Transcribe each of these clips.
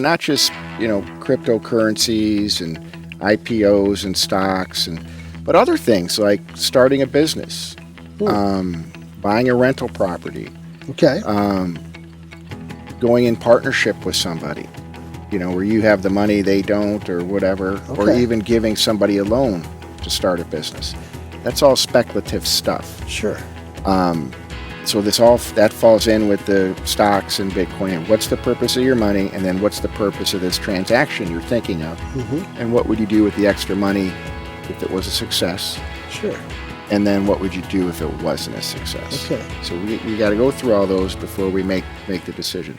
Not just, cryptocurrencies and IPOs and stocks, but other things like starting a business, buying a rental property, Okay. going in partnership with somebody, where you have the money, they don't, or whatever, or Okay. even giving somebody a loan to start a business. That's all speculative stuff. Sure. So that falls in with the stocks and Bitcoin. What's the purpose of your money, and then what's the purpose of this transaction you're thinking of, and what would you do with the extra money if it was a success? Sure. And then what would you do if it wasn't a success? Okay. So we got to go through all those before we make the decision.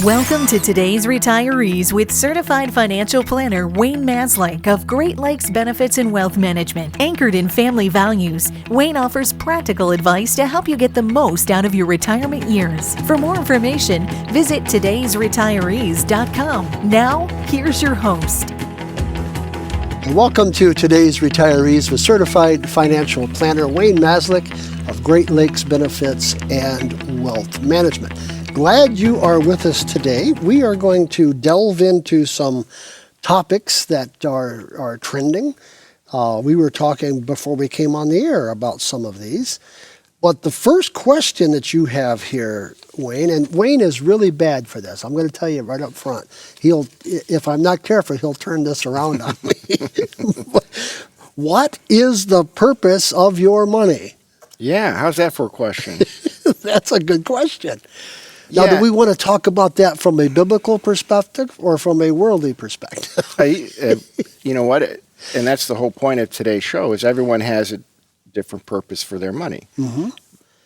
Welcome to today's Retirees with Certified Financial Planner Wayne Maslyk of Great Lakes Benefits and Wealth Management. Anchored in family values, Wayne offers practical advice to help you get the most out of your retirement years. For more information, visit today'sretirees.com. Now, here's your host. Welcome to today's Retirees with Certified Financial Planner Wayne Maslyk of Great Lakes Benefits and Wealth Management. Glad you are with us today. We are going to delve into some topics that are trending. We were talking before we came on the air about some of these. But the first question that you have here, Wayne, and Wayne is really bad for this. I'm going to tell you right up front. If I'm not careful, he'll turn this around on me. What is the purpose of your money? Yeah, how's that for a question? That's a good question. Now, Yeah. do we want to talk about that from a biblical perspective or from a worldly perspective? You know what? And that's the whole point of today's show is everyone has a different purpose for their money.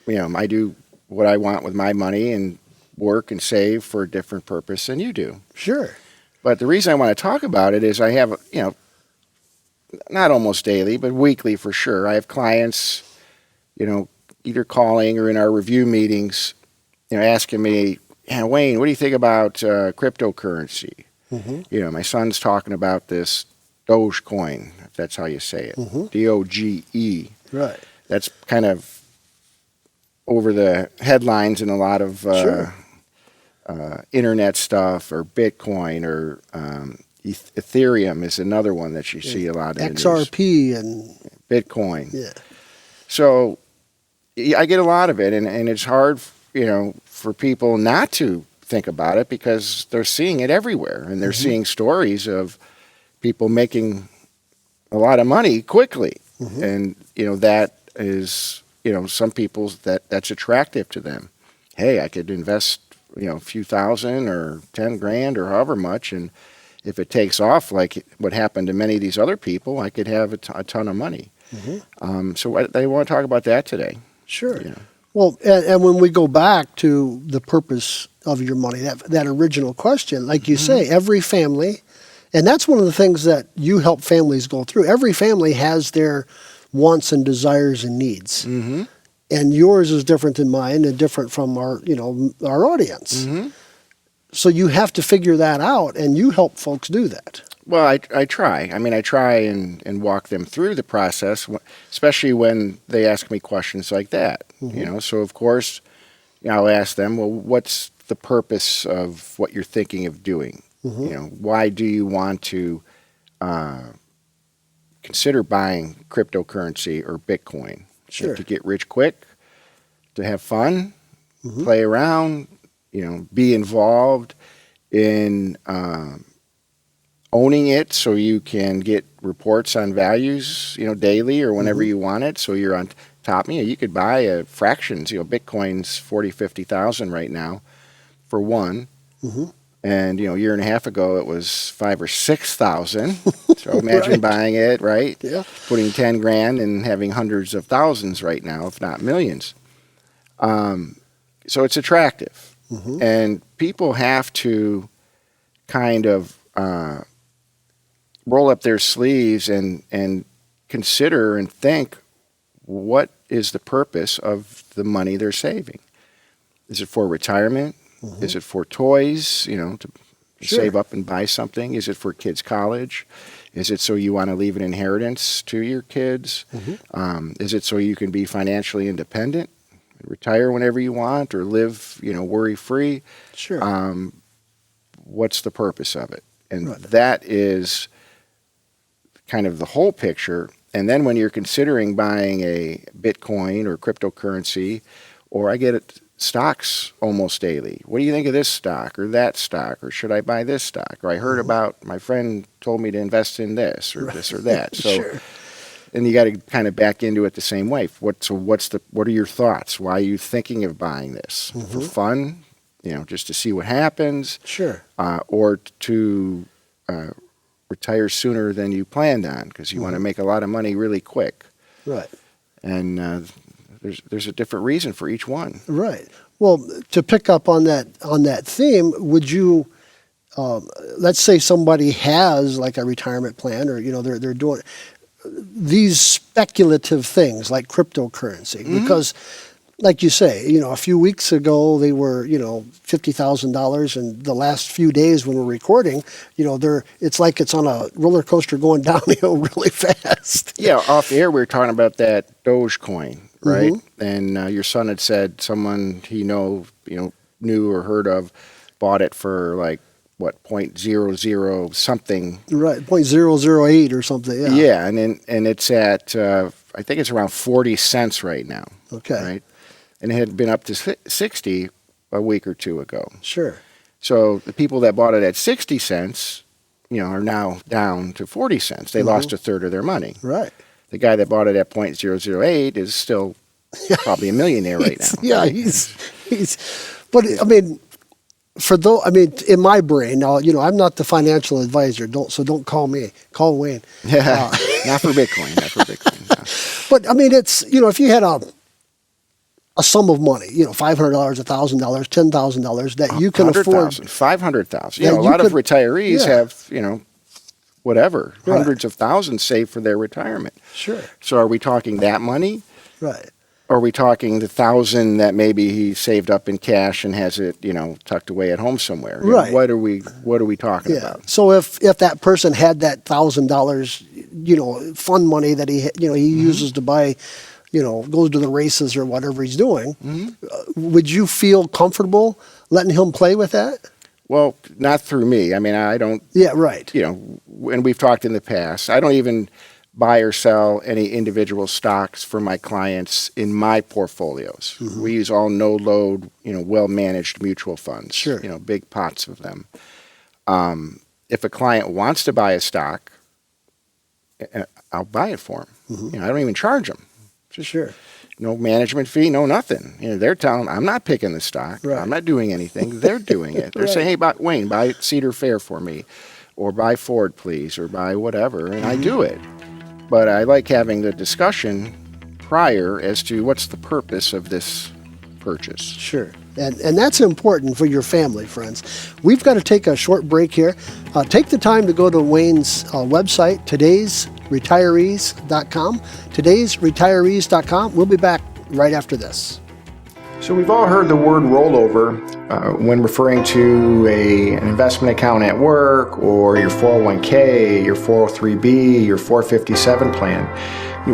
I do what I want with my money and work and save for a different purpose than you do. Sure. But the reason I want to talk about it is I have, not almost daily, but weekly for sure. I have clients, either calling or in our review meetings, asking me, Wayne, what do you think about cryptocurrency? My son's talking about this Dogecoin, if that's how you say it, DOGE. Right. That's kind of over the headlines in a lot of Sure. internet stuff, or Bitcoin, or Ethereum is another one that you see a lot in the news. XRP and Bitcoin. yeah. So I get a lot of it, and it's hard, for people not to think about it because they're seeing it everywhere, and they're seeing stories of people making a lot of money quickly, and that is, some people's that's attractive to them. Hey, I could invest, a few thousand or 10 grand or however much, and if it takes off like what happened to many of these other people, I could have a ton of money. So I want to talk about that today. Sure. Well, and when we go back to the purpose of your money, that original question, like you say, every family, and that's one of the things that you help families go through. Every family has their wants and desires and needs. And yours is different than mine and different from our audience. So you have to figure that out, and you help folks do that. Well, I try. I try and walk them through the process, especially when they ask me questions like that. So of course, I'll ask them, well, what's the purpose of what you're thinking of doing? Why do you want to consider buying cryptocurrency or Bitcoin? Sure. To get rich quick, to have fun, play around, be involved in owning it so you can get reports on values, daily or whenever you want it. So you're on top. You could buy fractions. Bitcoin's 40,000, 50,000 right now for one. And, a year and a half ago, it was 5,000 or 6,000. So imagine Right. buying it, right? Yeah. Putting 10 grand and having hundreds of thousands right now, if not millions. So it's attractive. And people have to kind of roll up their sleeves and consider and think, what is the purpose of the money they're saving? Is it for retirement? Is it for toys, to save up and buy something? Is it for kids' college? Is it so you want to leave an inheritance to your kids? Is it so you can be financially independent? retire whenever you want or live, worry-free. Sure. What's the purpose of it? And Right. that is kind of the whole picture. And then when you're considering buying a Bitcoin or cryptocurrency, or I get it, stocks almost daily. What do you think of this stock or that stock? Or should I buy this stock? Or I heard about, my friend told me to invest in this or this or that. So, Sure. and you got to kind of back into it the same way. What are your thoughts? Why are you thinking of buying this? For fun? Just to see what happens? Sure. Or to retire sooner than you planned on because you want to make a lot of money really quick. Right. And there's a different reason for each one. Right. Well, to pick up on that theme, would you, let's say somebody has like a retirement plan, or they're doing these speculative things like cryptocurrency, because, like you say, a few weeks ago they were $50,000, and the last few days when we're recording, it's like it's on a roller coaster going downhill really fast. Yeah, off air we were talking about that Dogecoin, right? And your son had said someone he knew or heard of bought it for like what, 0.00 something. Right, 0.008 or something. Yeah. Yeah, and it's at I think it's around 40 cents right now. Okay. Right, and it had been up to 60 a week or two ago. Sure. So the people that bought it at 60 cents, are now down to 40 cents. They lost a third of their money. Right. The guy that bought it at 0.008 is still probably a millionaire right now. Yeah, he's. But I mean, in my brain now, I'm not the financial advisor. Don't call me. Call Wayne. Yeah, not for Bitcoin. Not for Bitcoin. No. But I mean, it's if you had a sum of money, $500, $1,000, $10,000 that you can afford. $500,000. that A you lot of could- retaires yeah. have, whatever, Right. hundreds of thousands saved for their retirement. Sure. So are we talking that money? Right. Or are we talking the 1,000 that maybe he saved up in cash and has it, tucked away at home somewhere? Right. What are we talking Yeah. about? So if that person had that $1,000, fund money that he uses to buy, goes to the races or whatever he's doing, would you feel comfortable letting him play with that? Well, not through me. I mean, I don't. Yeah. Right. And we've talked in the past, I don't even buy or sell any individual stocks for my clients in my portfolios. We use all no-load, well-managed mutual funds, Sure. Big pots of them. If a client wants to buy a stock, I'll buy it for them. I don't even charge them. Sure. No management fee, no nothing. They're telling I'm not picking the stock. Right. I'm not doing anything. They're doing it. They're Right. saying, hey, Wayne, buy Cedar Fair for me, or buy Ford, please, or buy whatever, and I do it. But I like having the discussion prior as to what's the purpose of this purchase. Sure. And that's important for your family, friends. We've got to take a short break here. Take the time to go to Wayne's website, todaysretirees.com. Todaysretirees.com. We'll be back right after this. So we've all heard the word rollover when referring to an investment account at work, or your 401k, your 403b, your 457 plan.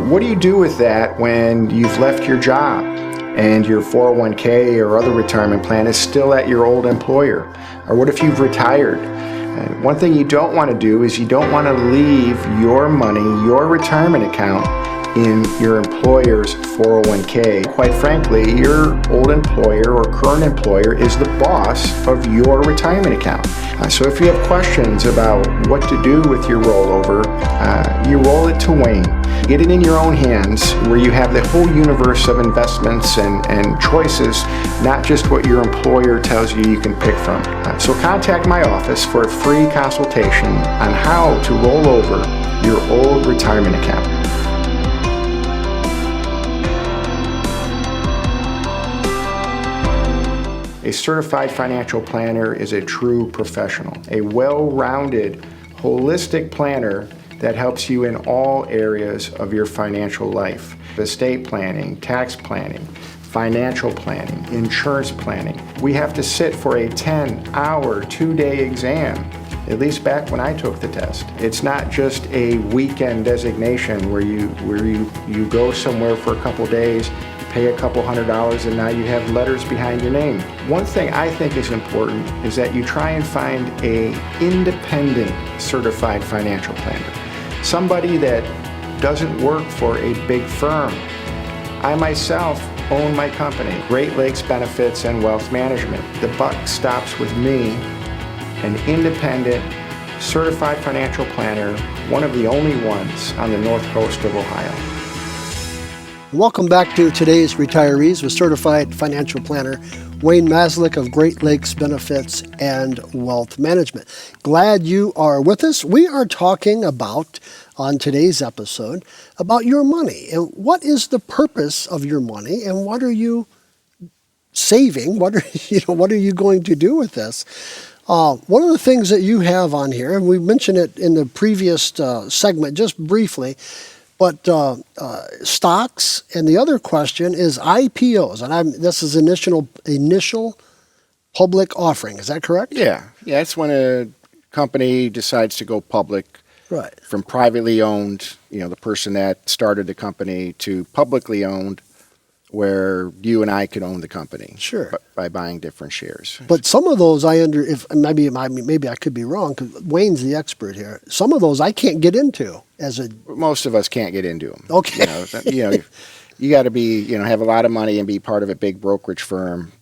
What do you do with that when you've left your job and your 401k or other retirement plan is still at your old employer? Or what if you've retired? One thing you don't want to do is you don't want to leave your money, your retirement account, in your employer's 401k. Quite frankly, your old employer or current employer is the boss of your retirement account. So if you have questions about what to do with your rollover, you roll it to Wayne. Get it in your own hands, where you have the whole universe of investments and choices, not just what your employer tells you can pick from. So contact my office for a free consultation on how to roll over your old retirement account. A certified financial planner is a true professional, a well-rounded, holistic planner that helps you in all areas of your financial life. Estate planning, tax planning, financial planning, insurance planning. We have to sit for a 10-hour, 2-day exam, at least back when I took the test. It's not just a weekend designation where you go somewhere for a couple days, pay a couple $100 and now you have letters behind your name. One thing I think is important is that you try and find a independent certified financial planner. Somebody that doesn't work for a big firm. I myself own my company, Great Lakes Benefits and Wealth Management. The buck stops with me, an independent certified financial planner, one of the only ones on the north coast of Ohio. Welcome back to today's Retirees with certified financial planner Wayne Maslyk of Great Lakes Benefits and Wealth Management. Glad you are with us. We are talking about, on today's episode, about your money and what is the purpose of your money and what are you saving? What are you going to do with this? One of the things that you have on here, and we mentioned it in the previous segment just briefly, but stocks, and the other question is IPOs, and this is initial public offering. Is that correct? Yeah, it's when a company decides to go public, right, from privately owned, the person that started the company, to publicly owned, where you and I could own the company. Sure. By buying different shares. But some of those maybe I could be wrong because Wayne's the expert here. Some of those I can't get into Most of us can't get into them. Okay. You got to be, have a lot of money and be part of a big brokerage firm,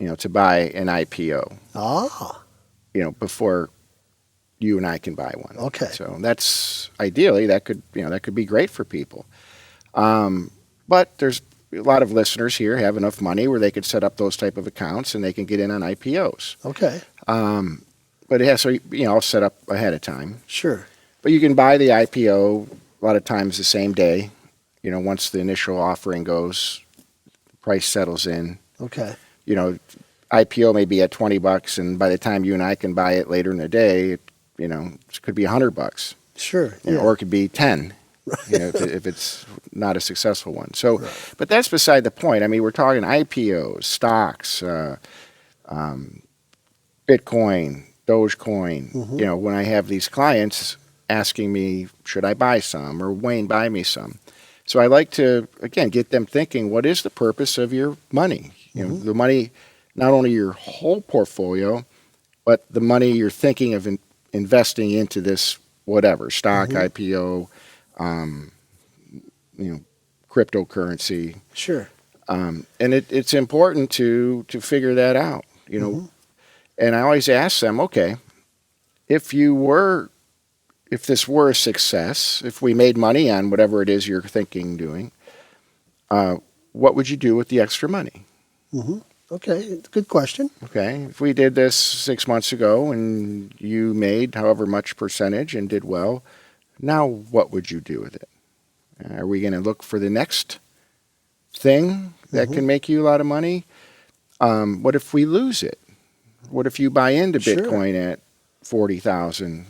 to buy an IPO. Before you and I can buy one. Okay. So that's ideally that could be great for people. But there's a lot of listeners here have enough money where they could set up those type of accounts and they can get in on IPOs. Okay. But it has to, I'll set up ahead of time. Sure. But you can buy the IPO a lot of times the same day. Once the initial offering goes, the price settles in. Okay. IPO may be at $20, and by the time you and I can buy it later in the day, it could be $100. Sure. Or it could be 10. If it's not a successful one. So, right. But that's beside the point. I mean, we're talking IPOs, stocks, Bitcoin, Dogecoin. Mm-hmm. When I have these clients asking me, should I buy some, or Wayne, buy me some. So I like to, again, get them thinking, what is the purpose of your money? The money, not only your whole portfolio, but the money you're thinking of investing into this whatever, stock, IPO, cryptocurrency. Sure. And it's important to figure that out, And I always ask them, okay, if this were a success, if we made money on whatever it is you're thinking doing, what would you do with the extra money? Mm-hmm. Okay, good question. Okay, if we did this 6 months ago and you made however much percentage and did well, now what would you do with it? Are we going to look for the next thing that can make you a lot of money? What if we lose it? What if you buy into Bitcoin at 40,000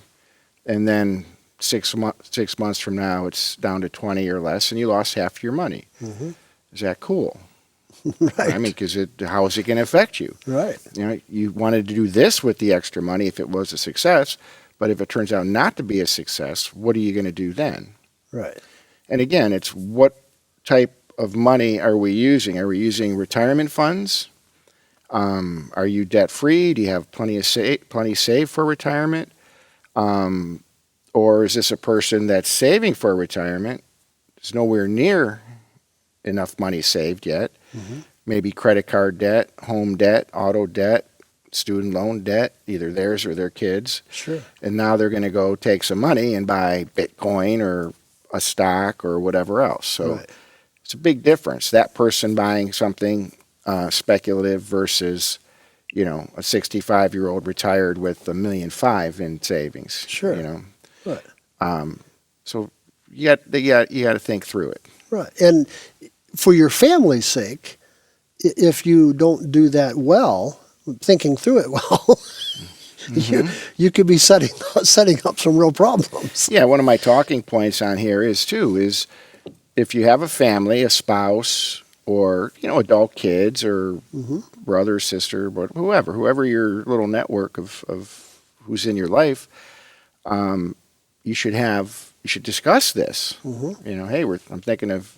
and then 6 months from now it's down to 20 or less and you lost half your money? Is that cool? Right. I mean, how is it going to affect you? Right. You wanted to do this with the extra money if it was a success, but if it turns out not to be a success, what are you going to do then? Right. And again, it's what type of money are we using? Are we using retirement funds? Are you debt free? Do you have plenty saved for retirement? Or is this a person that's saving for retirement? There's nowhere near enough money saved yet. Maybe credit card debt, home debt, auto debt, student loan debt, either theirs or their kids. Sure. And now they're going to go take some money and buy Bitcoin or a stock or whatever else. So it's a big difference. That person buying something speculative versus, a 65-year-old retired with $1.5 million in savings. Sure. Right. So you got to think through it. Right. And for your family's sake, if you don't do that well, thinking through it well, you could be setting up some real problems. Yeah, one of my talking points on here is if you have a family, a spouse, or adult kids, or brother, sister, whoever your little network of who's in your life, you should discuss this. Hey, I'm thinking of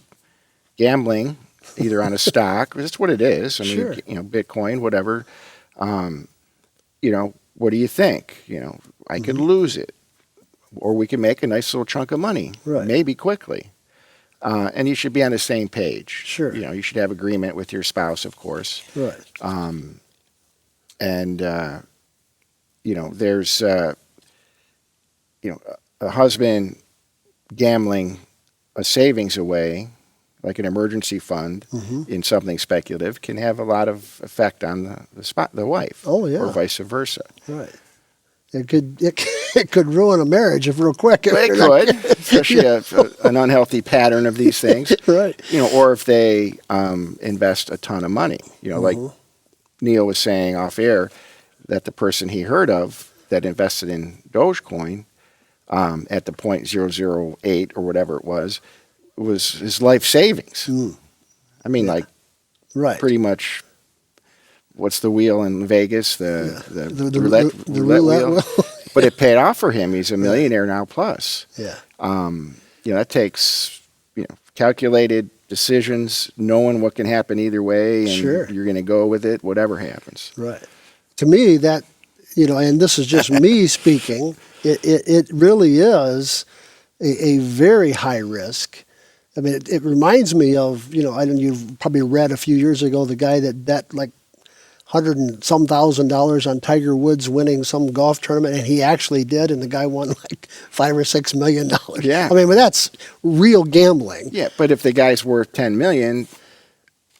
gambling either on a stock, that's what it is. I mean, Sure. Bitcoin, whatever. What do you think? I could lose it, or we can make a nice little chunk of money, Right. maybe quickly. And you should be on the same page. Sure. You should have agreement with your spouse, of course. Right. There's, a husband gambling a savings away, like an emergency fund in something speculative, can have a lot of effect on the wife. Oh, yeah. Or vice versa. Right. It could ruin a marriage if real quick. Well, it could, especially an unhealthy pattern of these things. Right. Or if they invest a ton of money. Like Neil was saying off air, that the person he heard of that invested in Dogecoin at the 0.008 or whatever it was his life savings. I mean, Right. pretty much. What's the wheel in Vegas? The roulette wheel. But it paid off for him. He's a millionaire now plus. Yeah. That takes calculated decisions, knowing what can happen either way, and Sure. you're going to go with it, whatever happens. Right. To me, that, and this is just me speaking, it really is a very high risk. I mean, it reminds me of, you've probably read a few years ago, the guy that bet like $100 and some $1,000 on Tiger Woods winning some golf tournament, and he actually did, and the guy won like $5 or $6 million. Yeah. I mean, but that's real gambling. Yeah, but if the guy's worth $10 million,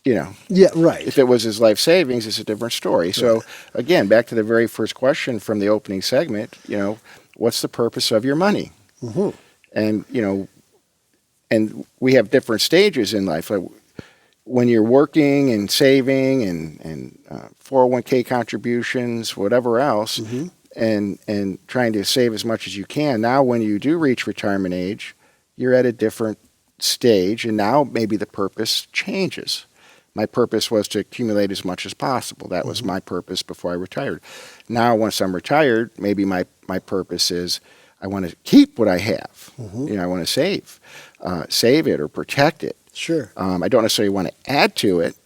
Yeah, right. if it was his life savings, it's a different story. So again, back to the very first question from the opening segment, what's the purpose of your money? And, and we have different stages in life. Like when you're working and saving and 401k contributions, whatever else, and trying to save as much as you can. Now, when you do reach retirement age, you're at a different stage, and now maybe the purpose changes. My purpose was to accumulate as much as possible. That was my purpose before I retired. Now, once I'm retired, maybe my purpose is I want to keep what I have. I want to save it or protect it. Sure. I don't necessarily want to add to it.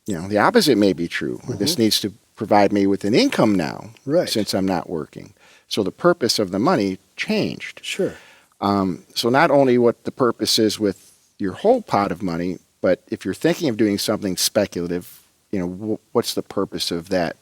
The opposite may be true. This needs to provide me with an income now, Right. since I'm not working. So the purpose of the money changed. Sure. So not only what the purpose is with your whole pot of money, but if you're thinking of doing something speculative, what's the purpose of that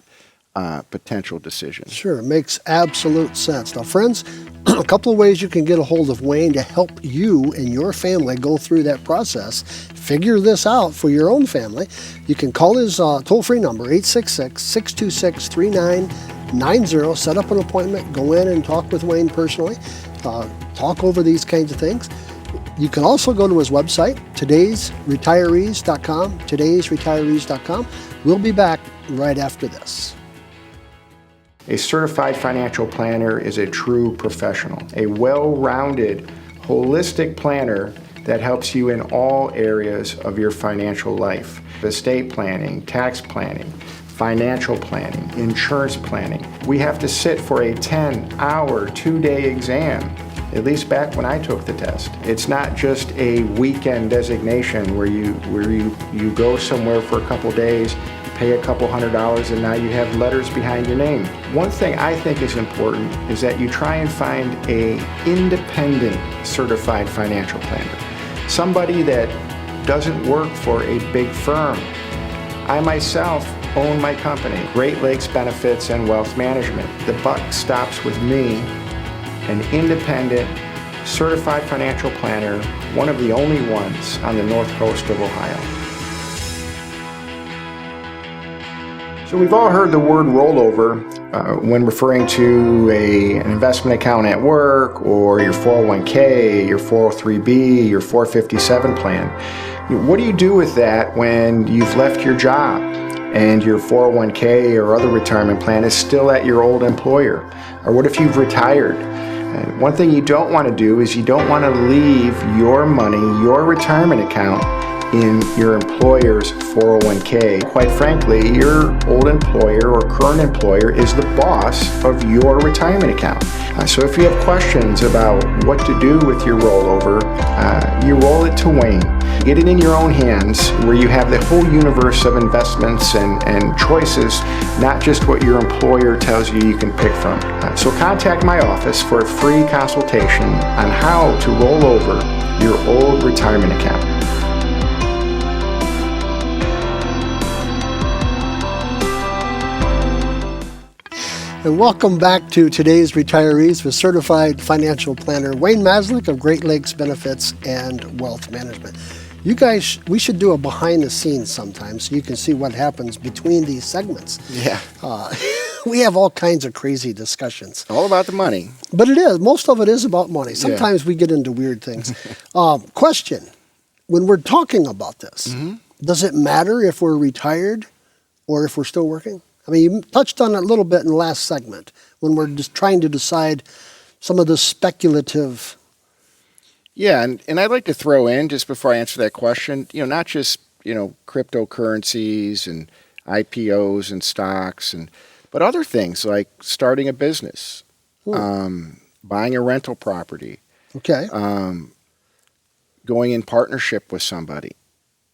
potential decision? Sure, makes absolute sense. Now, friends, a couple of ways you can get a hold of Wayne to help you and your family go through that process. Figure this out for your own family. You can call his toll-free number, 866-626-3990. Set up an appointment, go in and talk with Wayne personally, talk over these kinds of things. You can also go to his website, todaysretirees.com, todaysretirees.com. We'll be back right after this. A certified financial planner is a true professional, a well-rounded, holistic planner that helps you in all areas of your financial life. Estate planning, tax planning, financial planning, insurance planning. We have to sit for a 10-hour, 2-day exam, at least back when I took the test. It's not just a weekend designation where you go somewhere for a couple days, pay a couple $100, and now you have letters behind your name. One thing I think is important is that you try and find an independent certified financial planner. Somebody that doesn't work for a big firm. I myself own my company, Great Lakes Benefits and Wealth Management. The buck stops with me, an independent, certified financial planner, one of the only ones on the north coast of Ohio. So we've all heard the word rollover when referring to an investment account at work, or your 401k, your 403b, your 457 plan. What do you do with that when you've left your job and your 401k or other retirement plan is still at your old employer? Or what if you've retired? One thing you don't want to do is you don't want to leave your money, your retirement account, in your employer's 401k. Quite frankly, your old employer or current employer is the boss of your retirement account. So if you have questions about what to do with your rollover, you roll it to Wayne. get it in your own hands, where you have the whole universe of investments and choices, not just what your employer tells you can pick from. So contact my office for a free consultation on how to roll over your old retirement account. And welcome back to today's Retirees with Certified Financial Planner Wayne Maslyk of Great Lakes Benefits and Wealth Management. You guys, we should do a behind the scenes sometime so you can see what happens between these segments. Yeah. We have all kinds of crazy discussions. All about the money. But it is. Most of it is about money. Sometimes we get into weird things. Question. When we're talking about this, does it matter if we're retired or if we're still working? I mean, you touched on it a little bit in the last segment when we're just trying to decide some of the speculative. Yeah, and I'd like to throw in, just before I answer that question, not just, cryptocurrencies and IPOs and stocks, but other things like starting a business, buying a rental property, Okay. Going in partnership with somebody,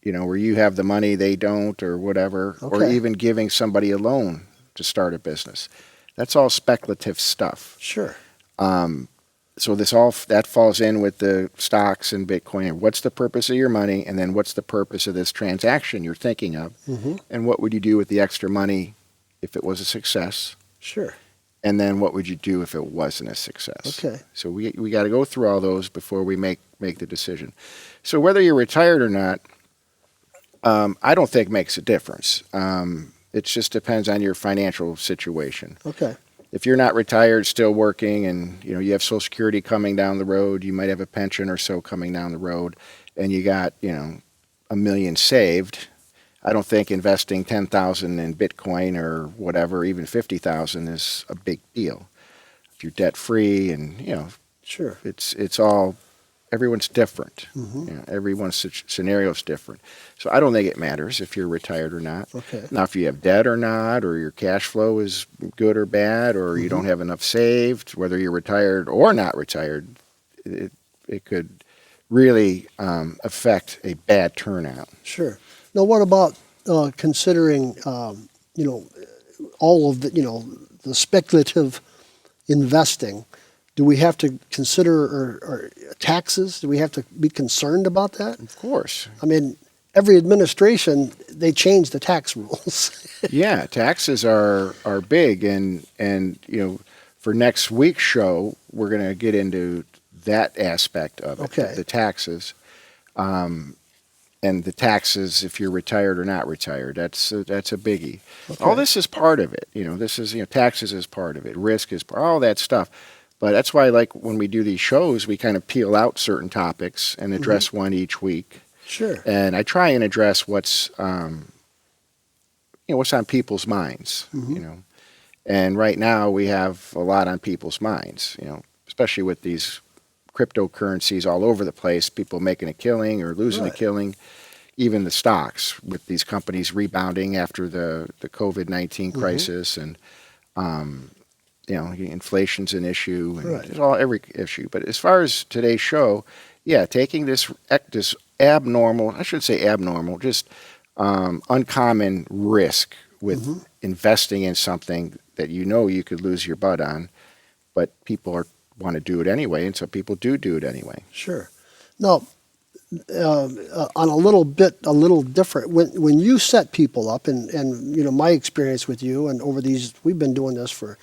where you have the money, they don't, or whatever, or Okay. even giving somebody a loan to start a business. That's all speculative stuff. Sure. So that falls in with the stocks and Bitcoin. What's the purpose of your money, and then what's the purpose of this transaction you're thinking of, and what would you do with the extra money if it was a success, Sure. and then what would you do if it wasn't a success? Okay. So we got to go through all those before we make the decision. So whether you're retired or not, I don't think makes a difference. It just depends on your financial situation. Okay. If you're not retired, still working, and you have Social Security coming down the road, you might have a pension or so coming down the road, and you got $1 million saved. I don't think investing $10,000 in Bitcoin or whatever, even $50,000, is a big deal. If you're debt free, and Sure. it's all, everyone's different. Everyone's scenario is different. So I don't think it matters if you're retired or not. Okay. Now, if you have debt or not, or your cash flow is good or bad, or you don't have enough saved, whether you're retired or not retired, it could really affect a bad turnout. Sure. Now, what about considering, all of the speculative investing? Do we have to consider or taxes? Do we have to be concerned about that? Of course. I mean, every administration, they change the tax rules. Yeah, taxes are big, and for next week's show, we're going to get into that aspect of it, Okay. the taxes, and the taxes if you're retired or not retired. That's a biggie. Okay. All this is part of it. This is taxes is part of it, risk is all that stuff. But that's why, like, when we do these shows, we kind of peel out certain topics and address one each week. Sure. And I try and address what's what's on people's minds. And right now we have a lot on people's minds. Especially with these cryptocurrencies all over the place, people making a killing or losing a killing. Even the stocks, with these companies rebounding after the COVID-19 crisis, and inflation's an issue, and it's all every issue. But as far as today's show, taking this abnormal, I shouldn't say abnormal, just uncommon risk with investing in something that you could lose your butt on, but people want to do it anyway, and so people do it anyway. Sure. Now, on a little different, when you set people up, and my experience with you, and over these, we've been doing this for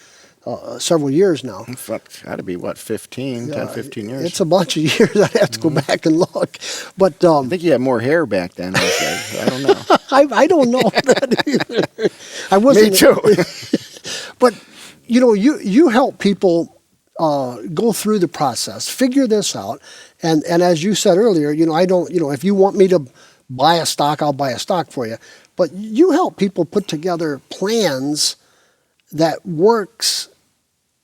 several years now. It's got to be, 15 years? It's a bunch of years. I'd have to go back and look. But I think you had more hair back then. I don't know. I don't know that either. I wasn't. Me too. But, you help people go through the process, figure this out. And as you said earlier, I don't, if you want me to buy a stock, I'll buy a stock for you. But you help people put together plans that works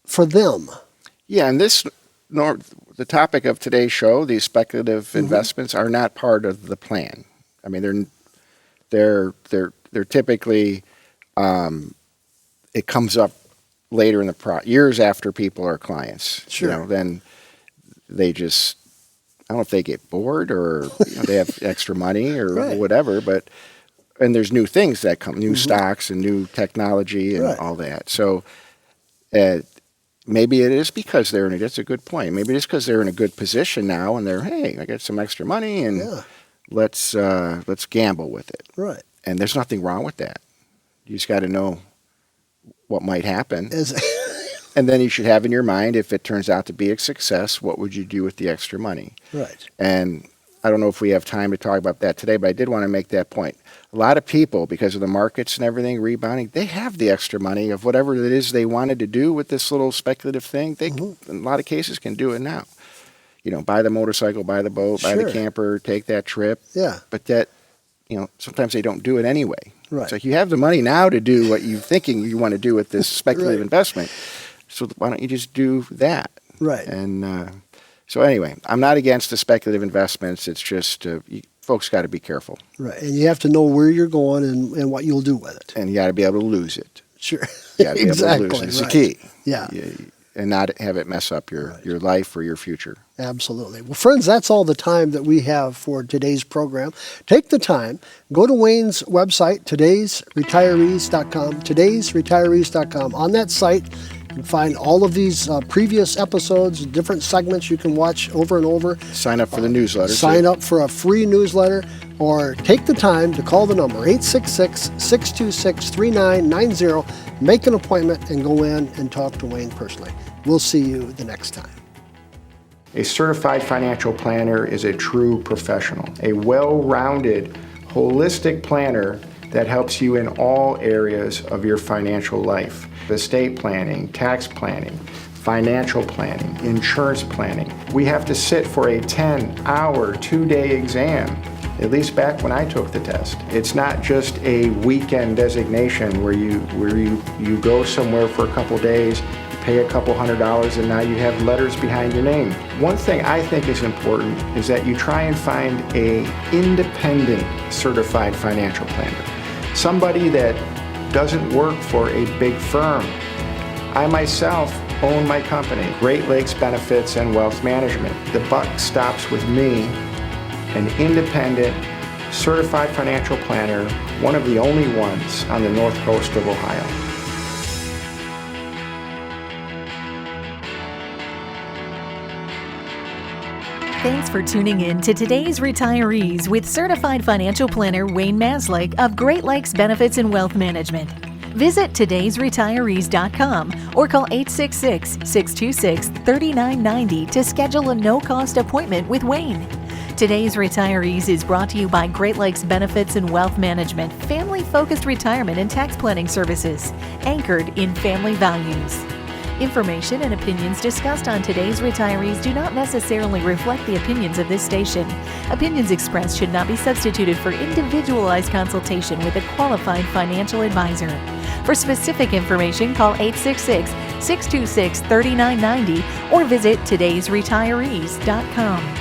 for them. Yeah, and the topic of today's show, these speculative investments, are not part of the plan. I mean, they're typically it comes up later in the years after people are clients. Sure. Then they just don't know if they get bored or they have extra money or Right. whatever, and there's new things that come, new stocks and new technology and Right. all that. So maybe it is because that's a good point. Maybe it's because they're in a good position now and hey, I got some extra money and Yeah. let's gamble with it. Right. And there's nothing wrong with that. You just got to know what might happen. And then you should have in your mind, if it turns out to be a success, what would you do with the extra money? Right. And I don't know if we have time to talk about that today, but I did want to make that point. A lot of people, because of the markets and everything rebounding, they have the extra money of whatever it is they wanted to do with this little speculative thing. They, in a lot of cases, can do it now. Buy the motorcycle, buy the boat, buy the Sure. camper, take that trip. Yeah. But that, sometimes they don't do it anyway. Right. It's like you have the money now to do what you're thinking you want to do with this speculative Right. investment. So why don't you just do that? Right. And so anyway, I'm not against the speculative investments. It's just folks got to be careful. Right. And you have to know where you're going and what you'll do with it. And you got to be able to lose it. Sure. You got to be Exactly. able to lose it. It's Right. the key. Yeah. And not have it mess up your life or your future. Absolutely. Well, friends, that's all the time that we have for today's program. Take the time, go to Wayne's website, todaysretirees.com, todaysretirees.com. On that site, you can find all of these previous episodes, different segments you can watch over and over. Sign up for the newsletter. Sign up for a free newsletter, or take the time to call the number 866-626-3990, make an appointment, and go in and talk to Wayne personally. We'll see you the next time. A certified financial planner is a true professional, a well-rounded, holistic planner that helps you in all areas of your financial life. Estate planning, tax planning, financial planning, insurance planning. We have to sit for a 10-hour, 2-day exam, at least back when I took the test. It's not just a weekend designation where you go somewhere for a couple days, pay a couple $100, and now you have letters behind your name. One thing I think is important is that you try and find a independent certified financial planner. Somebody that doesn't work for a big firm. I myself own my company, Great Lakes Benefits and Wealth Management. The buck stops with me, an independent, certified financial planner, one of the only ones on the north coast of Ohio. Thanks for tuning in to today's Retirees with certified financial planner Wayne Maslyk of Great Lakes Benefits and Wealth Management. Visit todaysretirees.com or call 866-626-3990 to schedule a no-cost appointment with Wayne. Today's Retirees is brought to you by Great Lakes Benefits and Wealth Management, family-focused retirement and tax planning services, anchored in family values. Information and opinions discussed on today's Retirees do not necessarily reflect the opinions of this station. Opinions expressed should not be substituted for individualized consultation with a qualified financial advisor. For specific information, call 866-626-3990 or visit todaysretirees.com.